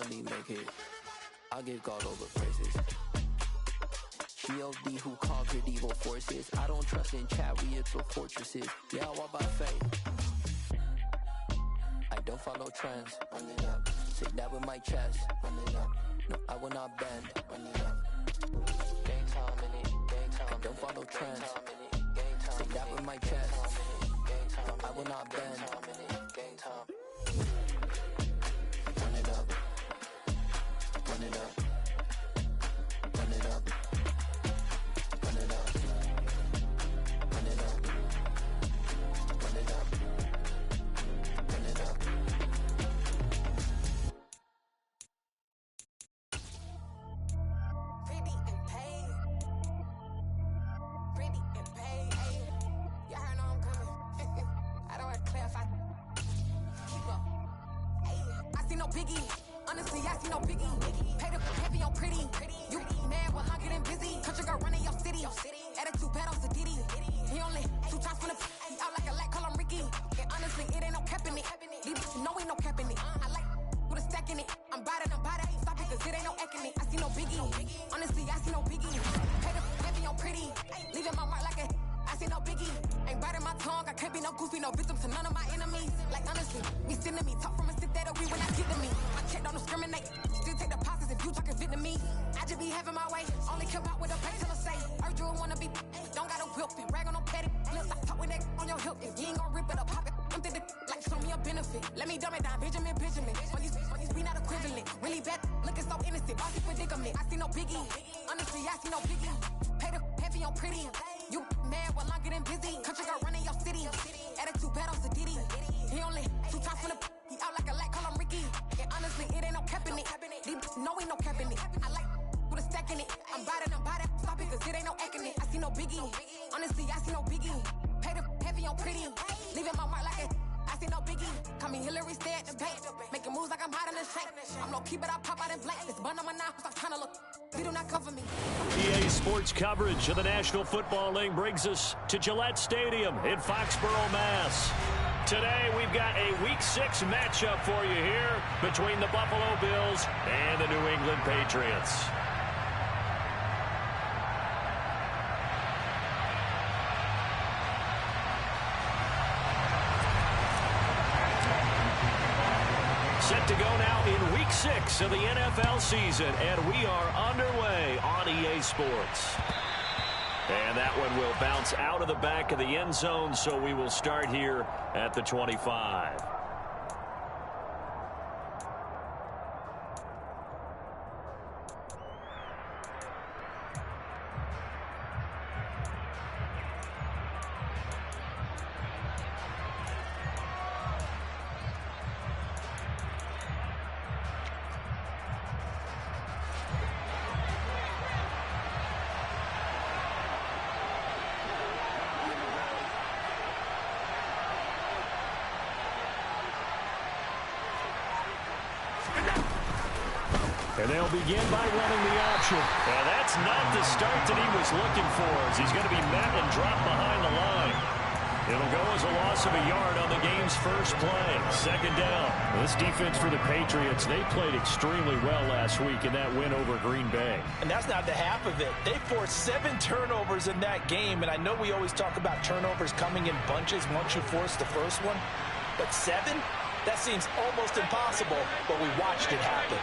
finally make it. I give God all the praises. G.O.D. who conquered evil forces. I don't trust in chat, we build fortresses. Yeah, I walk by faith. I don't follow trends. Run it up. Say that with my chest. Run it up. No, I will not bend. Run it up. Gang time in it. Gang time. I don't follow trends. Say that with my chest. No, I will not bend. Gang time. Run it up. Run it up. Run it up. Run it up. Run it up. Run it up. Run it up. Pretty and paid. Pretty and paid. Y'all heard know I'm coming. I don't want to clarify. Keep up. I see no biggie. Honestly, I see no biggie. Paid up heavy on pretty. You mad while I'm getting busy. Country girl running your city. Attitude bad on Sadiddy. He only 2 times from the he out like a light, call him Ricky. And honestly, it ain't no cap in it. These bitches know ain't no cap in it. I like with a stack in it. I'm about it. Stop it, cause it ain't no acting it. I see no biggie. Honestly, I see no biggie. Paid up heavy on pretty. Leaving my mark like a I see no biggie. Ain't biting my tongue. I can't be no goofy, no victim to none of my enemies. Like honestly, be sending me talk from a sit that we when I get to me. My check don't discriminate. Still take deposits if you talking Vietnamese. I just be having my way. Only come out with a pay till I say. Urge you wanna be. Don't got a whip and rag on no petty. Let's stop talking that on your hip. If you ain't gon' rip it up, pop it. I'm thinking like show me a benefit. Let me dumb it down, Benjamin. When these we not equivalent. Really bad, looking so innocent. Bossy predicament. I see no biggie. Honestly, I see no biggie. Paid up heavy on pretty. You mad while I'm getting busy. Country girl running your city. Attitude bad on Sadiddy. He only 2 times from the he out like a light, call him Ricky. And honestly, it ain't no cap in it. These know ain't no cap in it. I like with a stack in it. I'm about it. Stop it, cause it ain't no acting it. I see no biggie. Honestly, I see no biggie. Paid up heavy on pretty. Leaving my mark like a I see no biggie. Call me Hillary, stay at the bank. Making moves like I'm hiding in shank. I'm low key, but I pop out in blank. This bun on my knife, stop trying to look. They do not cover me. EA Sports coverage of the National Football League brings us to Gillette Stadium in Foxborough, Mass. Today, we've got a Week 6 matchup for you here between the Buffalo Bills and the New England Patriots. Set to go now in Week 6 of the NFL season, and we are underway on EA Sports. And that one will bounce out of the back of the end zone, so we will start here at the 25. And they'll begin by running the option. And that's not the start that he was looking for, as he's going to be met and dropped behind the line. It'll go as a loss of a yard on the game's first play. Second down. This defense for the Patriots, they played extremely well last week in that win over Green Bay. And that's not the half of it. They forced 7 turnovers in that game, and I know we always talk about turnovers coming in bunches once you force the first one. But 7? That seems almost impossible, but we watched it happen.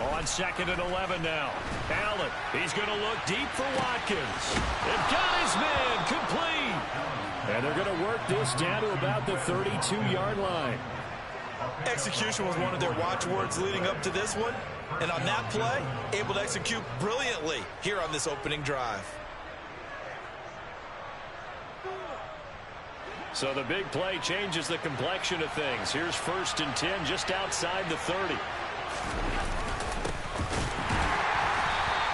On 2nd and 11 now. Allen, he's going to look deep for Watkins. They've got his man complete. And they're going to work this down to about the 32-yard line. Execution was one of their watchwords leading up to this one. And on that play, able to execute brilliantly here on this opening drive. So the big play changes the complexion of things. Here's 1st and 10 just outside the 30.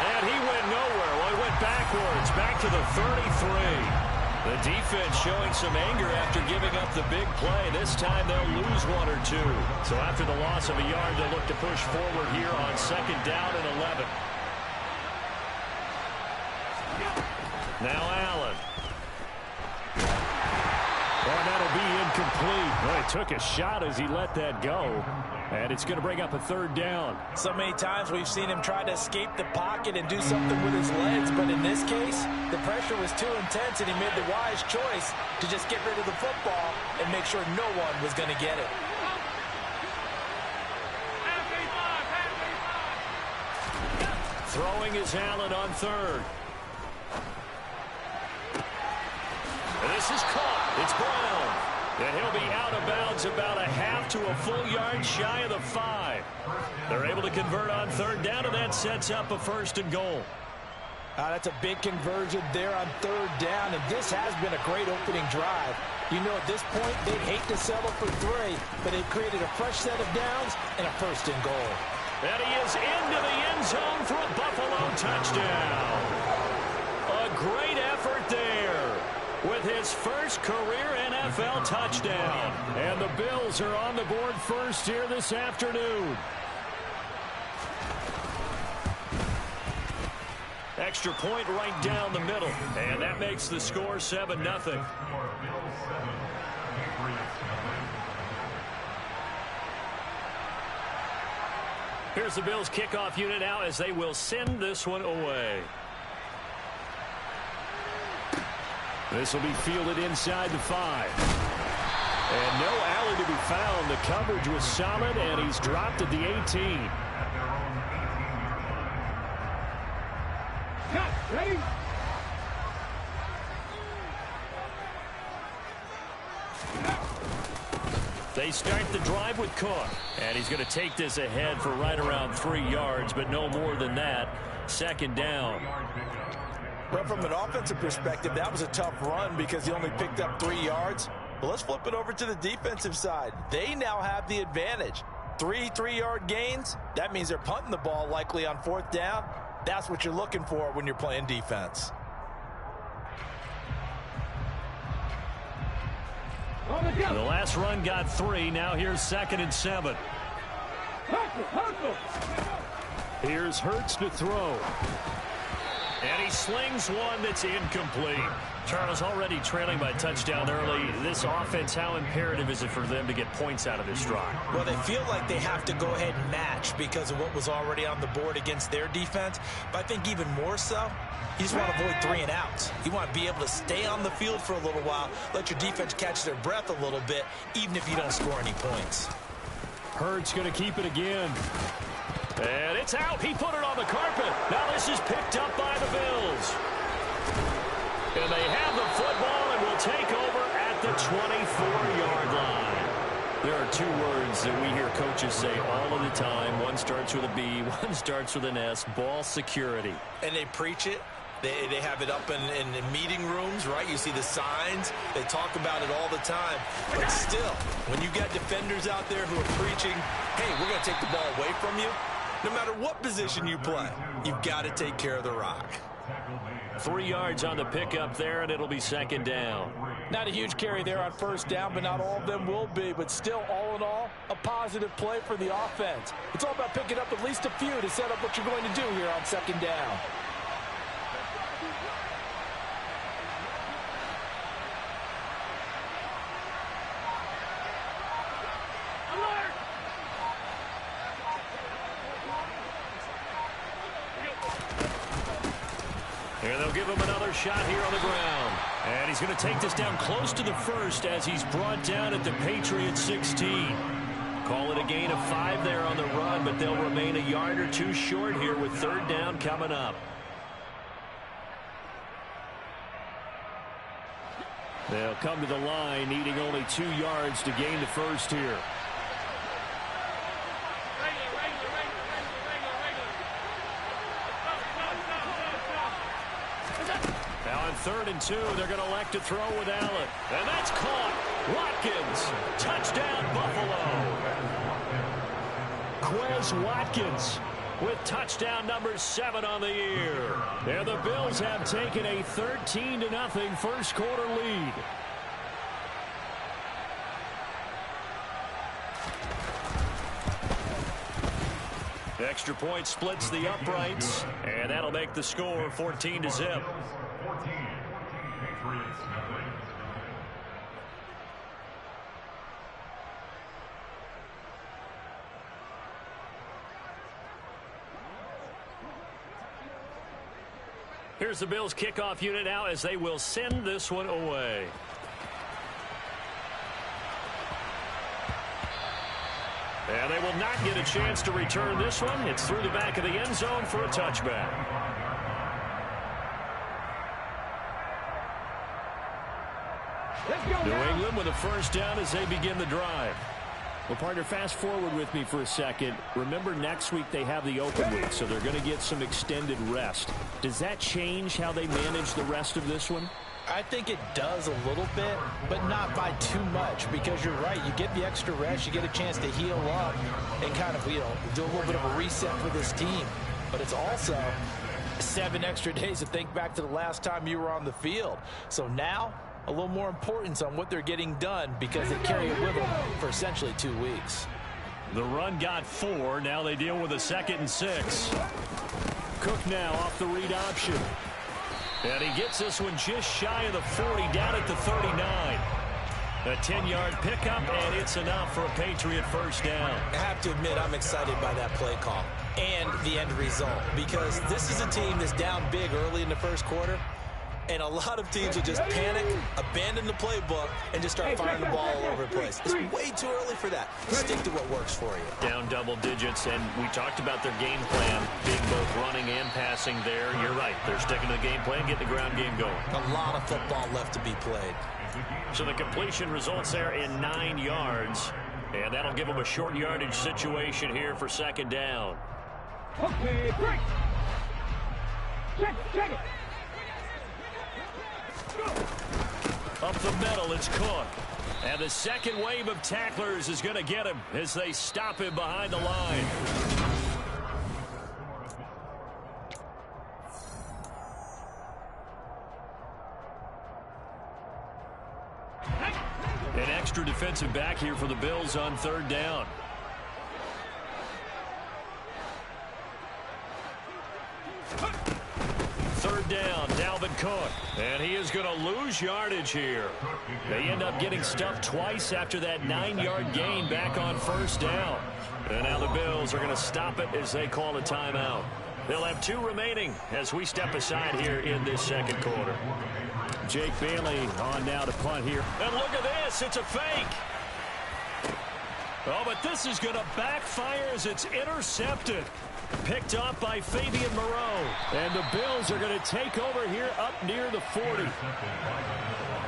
And he went nowhere. Well, he went backwards, back to the 33. The defense showing some anger after giving up the big play. This time they'll lose 1 or 2. So after the loss of a yard, they'll look to push forward here on 2nd down and 11. Now Allen. Oh, that'll be incomplete. Well, he took a shot as he let that go. And it's going to bring up a third down. So many times we've seen him try to escape the pocket and do something with his legs. But in this case, the pressure was too intense, and he made the wise choice to just get rid of the football and make sure no one was going to get it. Throwing is Allen on third. And this is caught. It's Brown. And he'll be out of bounds about a half to a full yard shy of the 5. They're able to convert on third down, and that sets up a 1st and goal. That's a big conversion there on third down, and this has been a great opening drive. You know, at this point, they'd hate to settle for 3, but they've created a fresh set of downs and a 1st and goal. And he is into the end zone for a Buffalo touchdown. A great effort there with his first career NFL touchdown. And the Bills are on the board first here this afternoon. Extra point right down the middle. And that makes the score 7-0. Here's the Bills kickoff unit now as they will send this one away. This will be fielded inside the 5. And no Allen to be found. The coverage was solid, and he's dropped at the 18. Ready? They start the drive with Cook. And he's going to take this ahead for right around 3 yards, but no more than that. 2nd down. Well, from an offensive perspective, that was a tough run because he only picked up 3 yards. But let's flip it over to the defensive side. They now have the advantage. 3 3-yard gains. That means they're punting the ball likely on 4th down. That's what you're looking for when you're playing defense. The last run got 3. Now here's 2nd and 7. Here's Hurts to throw. And he slings one that's incomplete. Charles, already trailing by touchdown early. This offense, how imperative is it for them to get points out of this drive? Well, they feel like they have to go ahead and match because of what was already on the board against their defense. But I think even more so, you just want to avoid 3 and outs. You want to be able to stay on the field for a little while, let your defense catch their breath a little bit, even if you don't score any points. Hurts going to keep it again. And it's out. He put it on the carpet. Now this is picked up by the Bills. And they have the football and will take over at the 24-yard line. There are 2 words that we hear coaches say all of the time. One starts with a B, one starts with an S. Ball security. And they preach it. They have it up in meeting rooms, right? You see the signs. They talk about it all the time. But still, when you got defenders out there who are preaching, hey, we're going to take the ball away from you, no matter what position you play, you've got to take care of the rock. 3 yards on the pickup there, and it'll be 2nd down. Not a huge carry there on 1st down, but not all of them will be. But still, all in all, a positive play for the offense. It's all about picking up at least a few to set up what you're going to do here on 2nd down. Here they'll give him another shot here on the ground. And he's going to take this down close to the 1st as he's brought down at the Patriots 16. Call it a gain of 5 there on the run, but they'll remain a yard or 2 short here with 3rd down coming up. They'll come to the line needing only 2 yards to gain the 1st here. Now on 3rd and 2, they're going to elect to throw with Allen. And that's caught. Watkins. Touchdown, Buffalo. Quez Watkins with touchdown number 7 on the year. And the Bills have taken a 13-0 first quarter lead. Extra point splits the uprights, and that'll make the score 14-0. Here's the Bills kickoff unit now as they will send this one away. And they will not get a chance to return this one. It's through the back of the end zone for a touchback. New England with a first down as they begin the drive. Well, partner, fast forward with me for a second. Remember, next week they have the open week, so they're going to get some extended rest. Does that change how they manage the rest of this one? I think it does a little bit, but not by too much, because you're right. You get the extra rest, you get a chance to heal up and kind of, do a little bit of a reset for this team. But it's also 7 extra days to think back to the last time you were on the field. So now, a little more importance on what they're getting done because they carry it with them for essentially 2 weeks. The run got 4. Now they deal with a 2nd and 6. Cook now off the read option. And he gets this one just shy of the 40, down at the 39. A 10-yard pickup, and it's enough for a Patriot first down. I have to admit, I'm excited by that play call and the end result, because this is a team that's down big early in the first quarter. And a lot of teams will just panic, abandon the playbook, and just start firing the ball all over the place. It's way too early for that. Stick to what works for you. Down double digits, and we talked about their game plan being both running and passing there. You're right. They're sticking to the game plan, getting the ground game going. A lot of football left to be played. So the completion results there in 9 yards, and that'll give them a short yardage situation here for 2nd down. Okay, break. Check it. Up the middle, it's Cook. And the second wave of tacklers is going to get him as they stop him behind the line. An extra defensive back here for the Bills on 3rd down. Third down, Dalvin Cook. And he is going to lose yardage here. They end up getting stuffed twice after that 9-yard gain back on 1st down. And now the Bills are going to stop it as they call a timeout. They'll have 2 remaining as we step aside here in this 2nd quarter. Jake Bailey on now to punt here. And look at this. It's a fake. Oh, but this is going to backfire as it's intercepted. Picked off by Fabian Moreau. And the Bills are going to take over here up near the 40.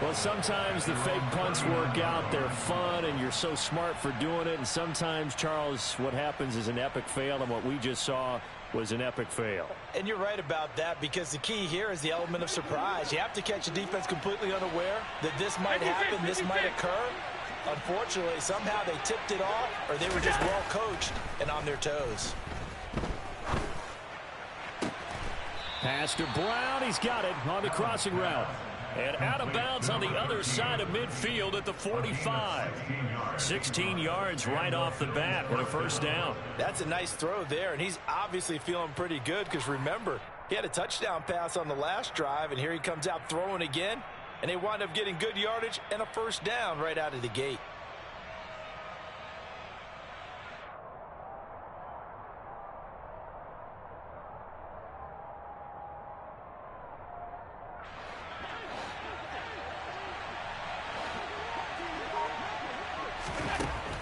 Well, sometimes the fake punts work out. They're fun, and you're so smart for doing it. And sometimes, Charles, what happens is an epic fail, and what we just saw was an epic fail. And you're right about that, because the key here is the element of surprise. You have to catch the defense completely unaware that this might happen, this might occur. Unfortunately, somehow they tipped it off, or they were just well coached and on their toes. Pass to Brown. He's got it on the crossing route. And out of bounds on the other side of midfield at the 45. 16 yards right off the bat with a first down. That's a nice throw there, and he's obviously feeling pretty good because, remember, he had a touchdown pass on the last drive, and here he comes out throwing again, and they wind up getting good yardage and a first down right out of the gate.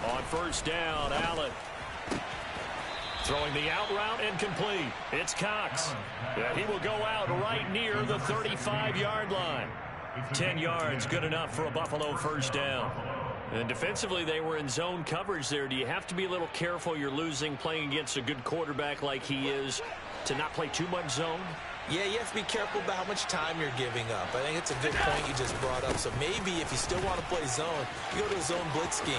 On first down, Allen. Throwing the out route incomplete. It's Cox. And he will go out right near the 35-yard line. 10 yards, good enough for a Buffalo first down. And defensively, they were in zone coverage there. Do you have to be a little careful? You're losing playing against a good quarterback like he is to not play too much zone? Yeah, you have to be careful about how much time you're giving up. I think it's a good point you just brought up. So maybe if you still want to play zone, you go to a zone blitz scheme,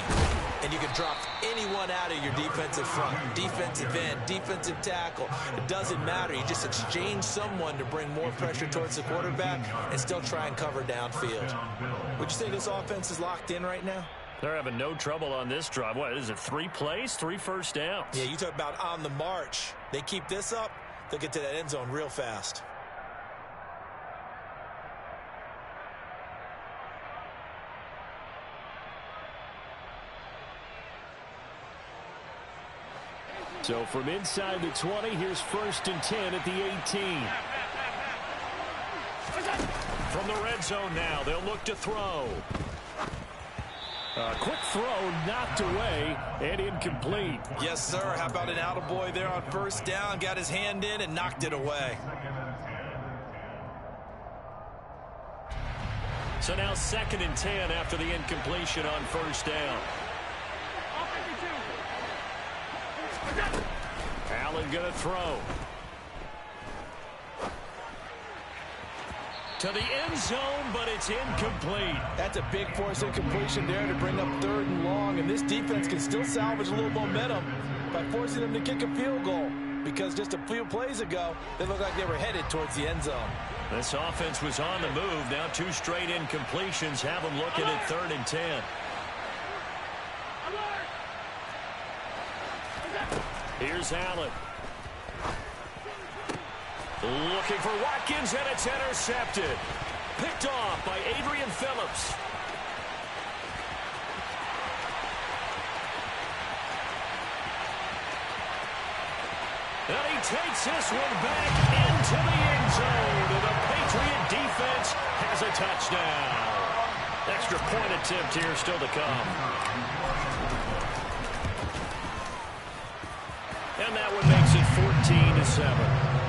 and you can drop anyone out of your defensive front, defensive end, defensive tackle. It doesn't matter. You just exchange someone to bring more pressure towards the quarterback and still try and cover downfield. Would you say this offense is locked in right now? They're having no trouble on this drive. What is it, 3 plays, 3 first downs? Yeah, you talk about on the march. They keep this up, they'll get to that end zone real fast. So from inside the 20, here's 1st and 10 at the 18. From the red zone now, they'll look to throw. A quick throw knocked away and incomplete. Yes, sir. How about an attaboy there on 1st down? Got his hand in and knocked it away. So now 2nd and 10 after the incompletion on 1st down. Allen going to throw. To the end zone, but it's incomplete. That's a big force incompletion there to bring up 3rd and long. And this defense can still salvage a little momentum by forcing them to kick a field goal. Because just a few plays ago, they looked like they were headed towards the end zone. This offense was on the move. Now 2 straight incompletions have them looking at 3rd and 10. Here's Allen. Looking for Watkins, and it's intercepted. Picked off by Adrian Phillips. And he takes this one back into the end zone. And the Patriot defense has a touchdown. Extra point attempt here still to come. And that one makes it 14-7.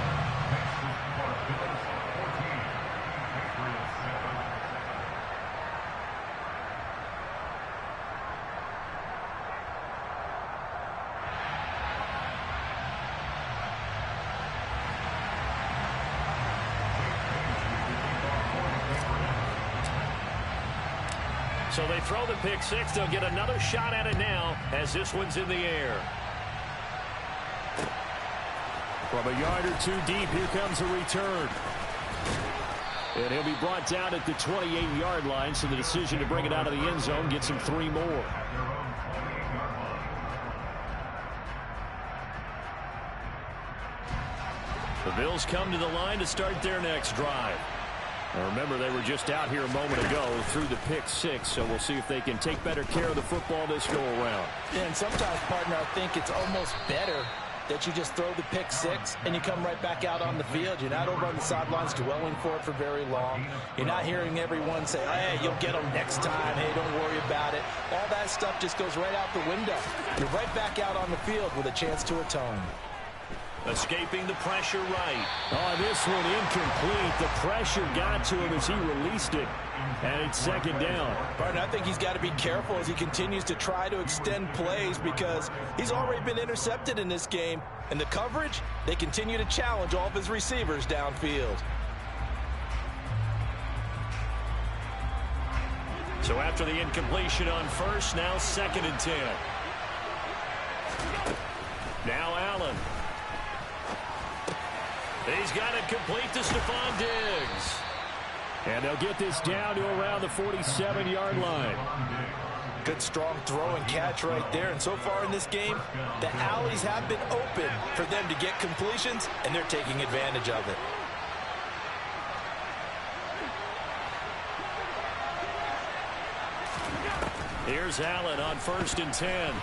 So they throw the pick six. They'll get another shot at it now as this one's in the air. From a yard or 2 deep, here comes a return. And he'll be brought down at the 28-yard line, so the decision to bring it out of the end zone gets him 3 more. The Bills come to the line to start their next drive. Now remember, they were just out here a moment ago through the pick six, so we'll see if they can take better care of the football this go around. Yeah, and sometimes, partner, I think it's almost better that you just throw the pick six and you come right back out on the field. You're not over on the sidelines dwelling for it for very long. You're not hearing everyone say, hey, you'll get them next time. Hey, don't worry about it. All that stuff just goes right out the window. You're right back out on the field with a chance to atone. Escaping the pressure right. Oh, this one incomplete. The pressure got to him as he released it. And it's 2nd down. Partner, I think he's got to be careful as he continues to try to extend plays because he's already been intercepted in this game. And the coverage, they continue to challenge all of his receivers downfield. So after the incompletion on 1st, now 2nd and 10. Now Allen. He's got it complete to Stephon Diggs. And they'll get this down to around the 47-yard line. Good strong throw and catch right there. And so far in this game, the alleys have been open for them to get completions, and they're taking advantage of it. Here's Allen on 1st and 10.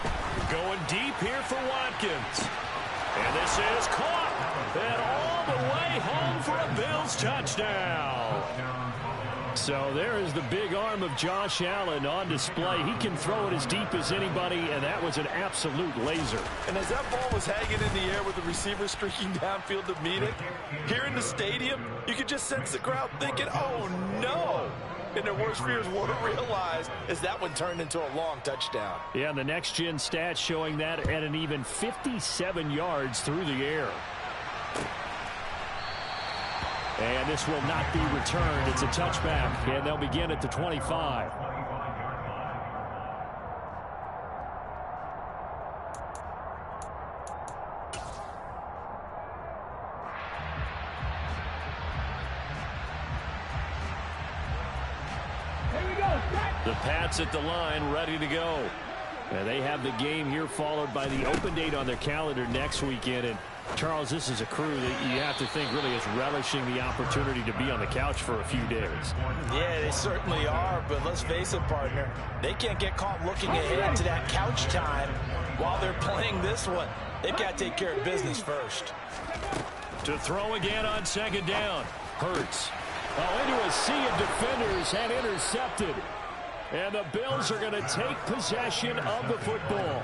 Going deep here for Watkins. And this is caught. And all the way home for a Bills touchdown. So there is the big arm of Josh Allen on display. He can throw it as deep as anybody, and that was an absolute laser. And as that ball was hanging in the air with the receiver streaking downfield to meet it, here in the stadium, you could just sense the crowd thinking, oh, no. And their worst fears were realized as that one turned into a long touchdown. Yeah, and the next-gen stats showing that at an even 57 yards through the air. And this will not be returned. It's a touchback, and they'll begin at the 25. The Pats at the line, ready to go. And they have the game here followed by the open date on their calendar next weekend. And Charles, this is a crew that you have to think really is relishing the opportunity to be on the couch for a few days. Yeah, they certainly are, but let's face it, partner. They can't get caught looking ahead to that couch time while they're playing this one. They've got to take care of business first. To throw again on second down. Hurts. Oh, into a sea of defenders and intercepted. And the Bills are going to take possession of the football.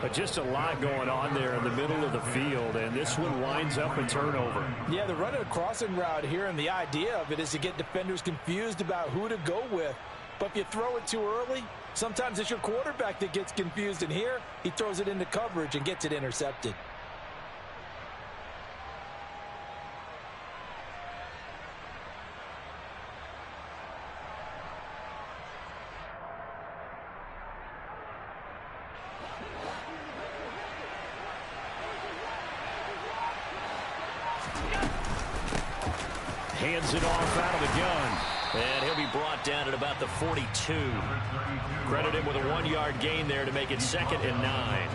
But just a lot going on there in the middle of the field, and this one winds up a turnover. Yeah, they're running a crossing route here, and the idea of it is to get defenders confused about who to go with. But if you throw it too early, sometimes it's your quarterback that gets confused, and here he throws it into coverage and gets it intercepted. Hands it off out of the gun. And he'll be brought down at about the 42. Credit him with a 1-yard gain there to make it 2nd and 9.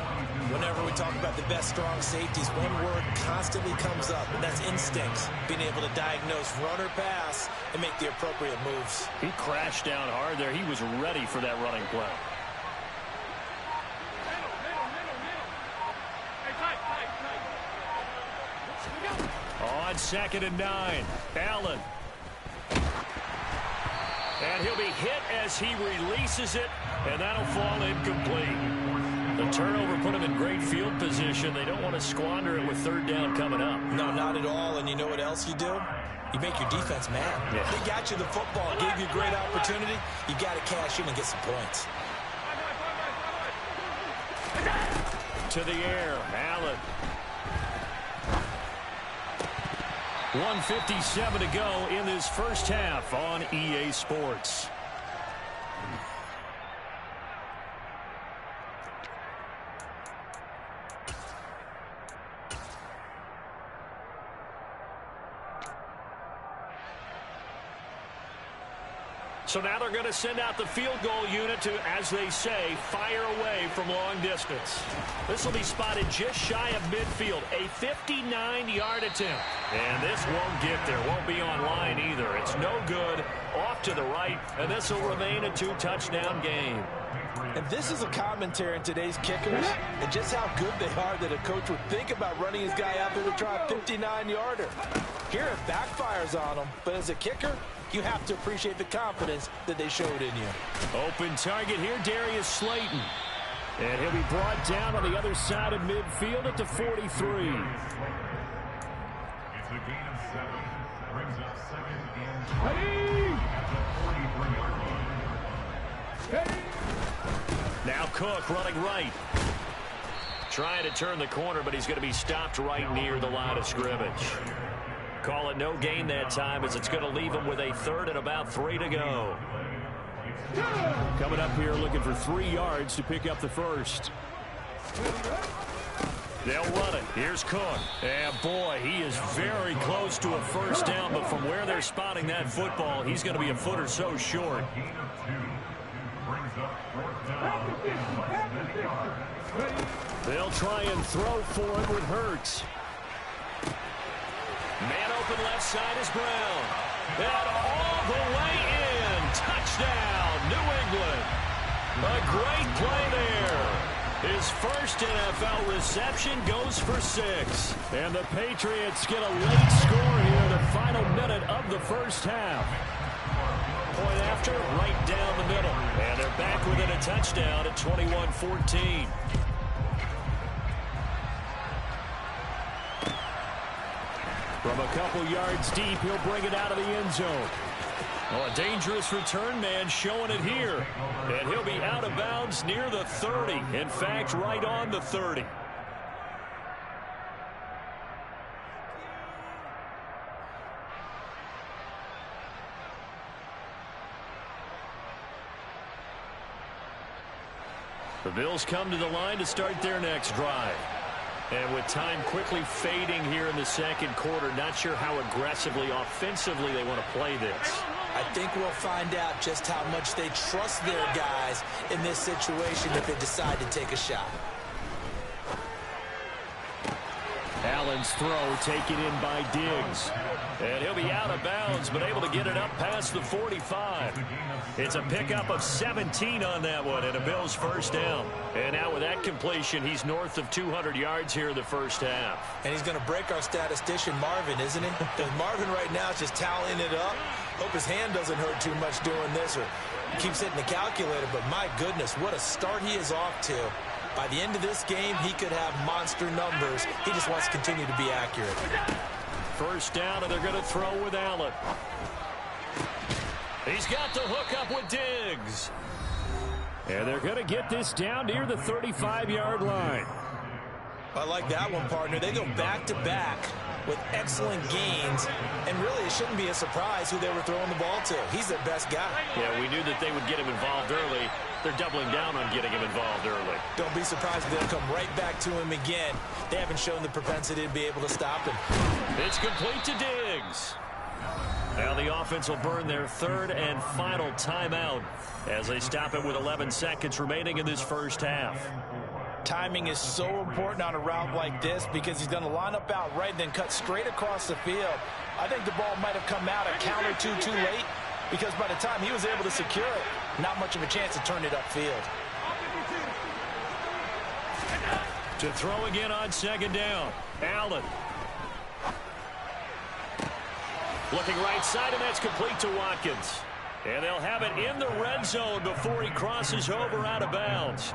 Whenever we talk about the best strong safeties, one word constantly comes up, and that's instincts. Being able to diagnose run or pass and make the appropriate moves. He crashed down hard there. He was ready for that running play. On 2nd and 9, Allen. And he'll be hit as he releases it, and that'll fall incomplete. The turnover put him in great field position. They don't want to squander it with 3rd down coming up. No, not at all. And you know what else you do? You make your defense mad. Yeah. They got you the football, gave you a great opportunity. You got to cash in and get some points. To the air, Allen. 1:57 to go in this first half on EA Sports. So now they're going to send out the field goal unit to, as they say, fire away from long distance. This will be spotted just shy of midfield, a 59-yard attempt. And this won't get there, won't be on line either. It's no good, off to the right, and this will remain a 2-touchdown game. And this is a commentary on today's kickers and just how good they are that a coach would think about running his guy out there to try a 59-yarder. Here it backfires on him, but as a kicker, you have to appreciate the confidence that they showed in you. Open target here, Darius Slayton. And he'll be brought down on the other side of midfield at the 43. It's a gain of 7. Brings up 2nd and 10 at the 43-yard line. Now Cook running right. Trying to turn the corner, but he's going to be stopped right near the line of scrimmage. Call it no gain that time, as it's going to leave him with a 3rd and about 3 to go. Coming up here looking for 3 yards to pick up the first. They'll run it. Here's Cook. And boy, he is very close to a first down, but from where they're spotting that football, he's going to be a foot or so short. They'll try and throw for it with Hurts. Man open left side is Brown. And all the way in. Touchdown, New England. A great play there. His first NFL reception goes for 6. And the Patriots get a late score here in the final minute of the first half. Point after, right down the middle. And they're back within a touchdown at 21-14. From a couple yards deep, he'll bring it out of the end zone. Oh, a dangerous return man showing it here. And he'll be out of bounds near the 30. In fact, right on the 30. The Bills come to the line to start their next drive. And with time quickly fading here in the second quarter, not sure how aggressively, offensively they want to play this. I think we'll find out just how much they trust their guys in this situation if they decide to take a shot. Allen's throw taken in by Diggs. And he'll be out of bounds, but able to get it up past the 45. It's a pickup of 17 on that one, and a Bills first down. And now with that completion, he's north of 200 yards here in the first half. And he's going to break our statistician Marvin, isn't he? Because Marvin right now is just tallying it up. Hope his hand doesn't hurt too much doing this, or keeps hitting the calculator. But my goodness, what a start he is off to. By the end of this game, he could have monster numbers. He just wants to continue to be accurate. First down, and they're going to throw with Allen. He's got the hook up with Diggs. And they're going to get this down near the 35-yard line. I like that one, partner. They go back-to-back with excellent gains, and really it shouldn't be a surprise who they were throwing the ball to. He's their best guy. Yeah, we knew that they would get him involved early. They're doubling down on getting him involved early. Don't be surprised if they'll come right back to him again. They haven't shown the propensity to be able to stop him. It's complete to Diggs. Now the offense will burn their third and final timeout as they stop it with 11 seconds remaining in this first half. Timing is so important on a route like this because he's going to line up out right and then cut straight across the field. I think the ball might have come out a count or two too late because by the time he was able to secure it, not much of a chance to turn it upfield. To throw again on second down, Allen. Looking right side, and that's complete to Watkins. And they'll have it in the red zone before he crosses over out of bounds.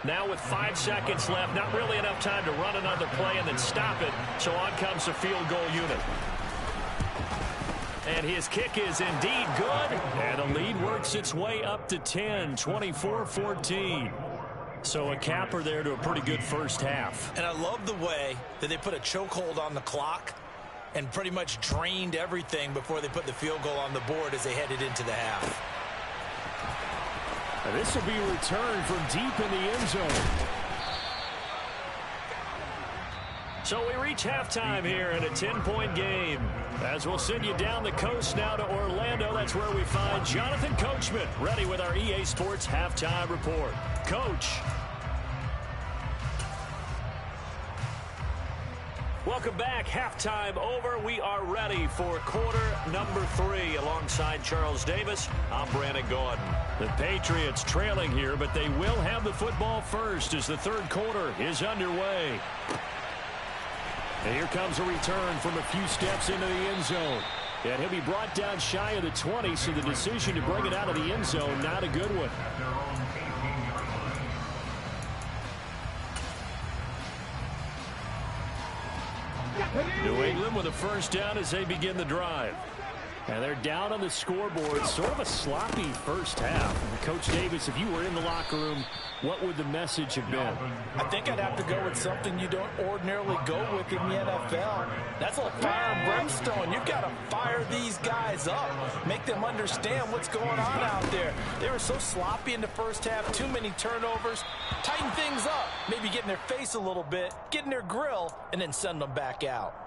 Now with 5 seconds left, not really enough time to run another play and then stop it. So on comes the field goal unit. And his kick is indeed good. And the lead works its way up to 10, 24-14. So a capper there to a pretty good first half. And I love the way that they put a chokehold on the clock and pretty much drained everything before they put the field goal on the board as they headed into the half. And this will be returned from deep in the end zone. So we reach halftime here in a 10-point game. As we'll send you down the coast now to Orlando, that's where we find Jonathan Coachman ready with our EA Sports Halftime Report. Coach. Welcome back. Halftime over. We are ready for quarter number 3 alongside Charles Davis. I'm Brandon Gordon. The Patriots trailing here, but they will have the football first as the third quarter is underway. And here comes a return from a few steps into the end zone. And he'll be brought down shy of the 20, so the decision to bring it out of the end zone, not a good one. New England with a first down as they begin the drive. And they're down on the scoreboard. Sort of a sloppy first half. Coach Davis, if you were in the locker room, what would the message have been? I think I'd have to go with something you don't ordinarily go with in the NFL. That's like fire and brimstone. You've got to fire these guys up. Make them understand what's going on out there. They were so sloppy in the first half. Too many turnovers. Tighten things up. Maybe get in their face a little bit. Get in their grill. And then send them back out.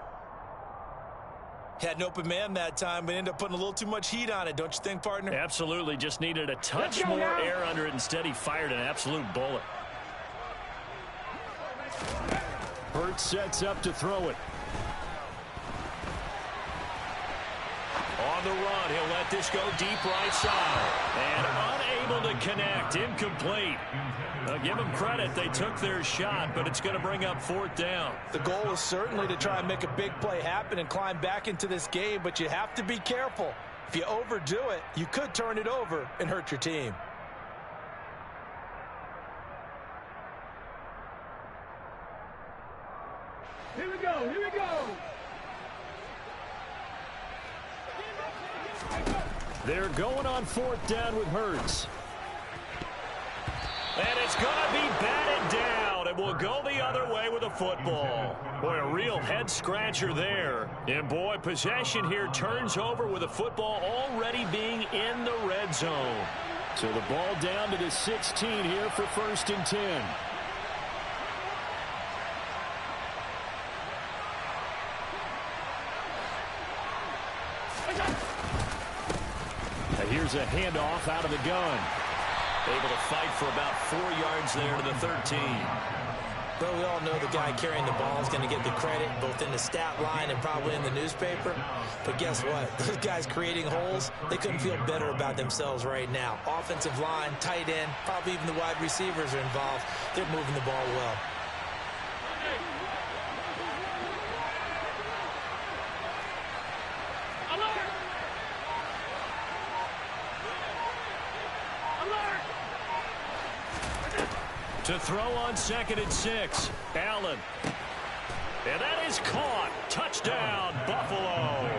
Had an open man that time, but ended up putting a little too much heat on it, don't you think, partner? Absolutely. Just needed a touch more air under it. Instead, he fired an absolute bullet. Hurts sets up to throw it. On the run, he'll let this go deep right side. And unable to connect. Incomplete. Give them credit. They took their shot, but it's going to bring up fourth down. The goal is certainly to try and make a big play happen and climb back into this game, but you have to be careful. If you overdo it, you could turn it over and hurt your team. Here we go, here we go. They're going on fourth down with Hurts. And it's going to be batted down. It will go the other way with the football. Boy, a real head-scratcher there. And, boy, possession here turns over with the football already being in the red zone. So the ball down to the 16 here for 1st and 10. Now here's a handoff out of the gun. Able to fight for about 4 yards there to the 13. But we all know the guy carrying the ball is going to get the credit both in the stat line and probably in the newspaper. But guess what? Those guys creating holes, they couldn't feel better about themselves right now. Offensive line, tight end, probably even the wide receivers are involved. They're moving the ball well. To throw on 2nd and 6. Allen. And that is caught. Touchdown, Buffalo.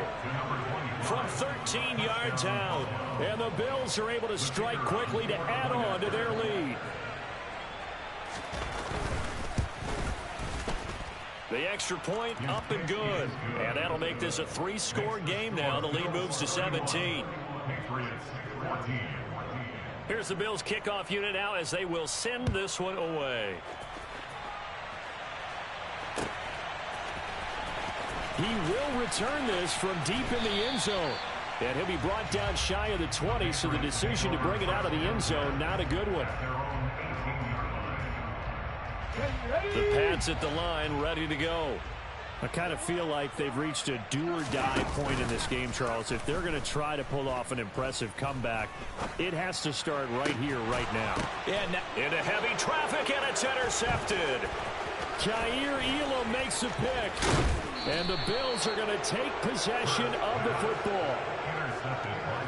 From 13 yards out. And the Bills are able to strike quickly to add on to their lead. The extra point up and good. And that'll make this a 3-score game now. The lead moves to 17. Here's the Bills kickoff unit now as they will send this one away. He will return this from deep in the end zone. And he'll be brought down shy of the 20, so the decision to bring it out of the end zone, not a good one. The Pats at the line, ready to go. I kind of feel like they've reached a do-or-die point in this game, Charles. If they're going to try to pull off an impressive comeback, it has to start right here, right now. Into heavy traffic, and it's intercepted. Kaiir Elam makes a pick. And the Bills are going to take possession of the football.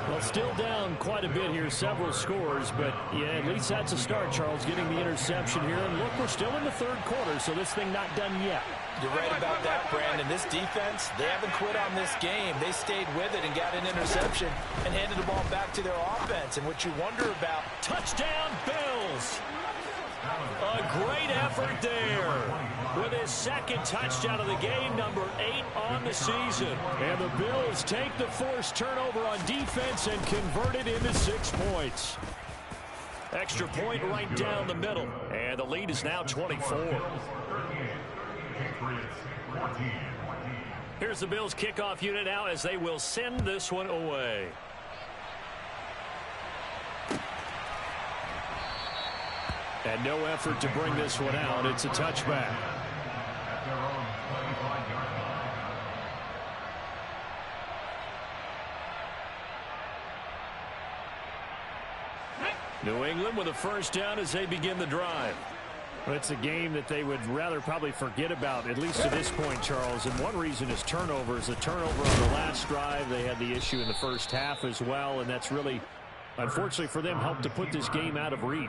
Well, still down quite a bit here, several scores, but yeah, at least that's a start, Charles, getting the interception here. And look, we're still in the third quarter, so this thing not done yet. You're right about that, Brandon. This defense, they haven't quit on this game. They stayed with it and got an interception and handed the ball back to their offense. And what you wonder about... Touchdown, Bills! A great effort there with his 2nd touchdown of the game, number 8 on the season. And the Bills take the forced turnover on defense and convert it into 6 points. Extra point right down the middle. And the lead is now 24. Here's the Bills kickoff unit now as they will send this one away. And no effort to bring this one out. It's a touchback. New England with a first down as they begin the drive. Well, it's a game that they would rather probably forget about, at least to this point, Charles. And one reason is turnovers. A turnover on the last drive. They had the issue in the first half as well, and that's really, unfortunately for them, helped to put this game out of reach.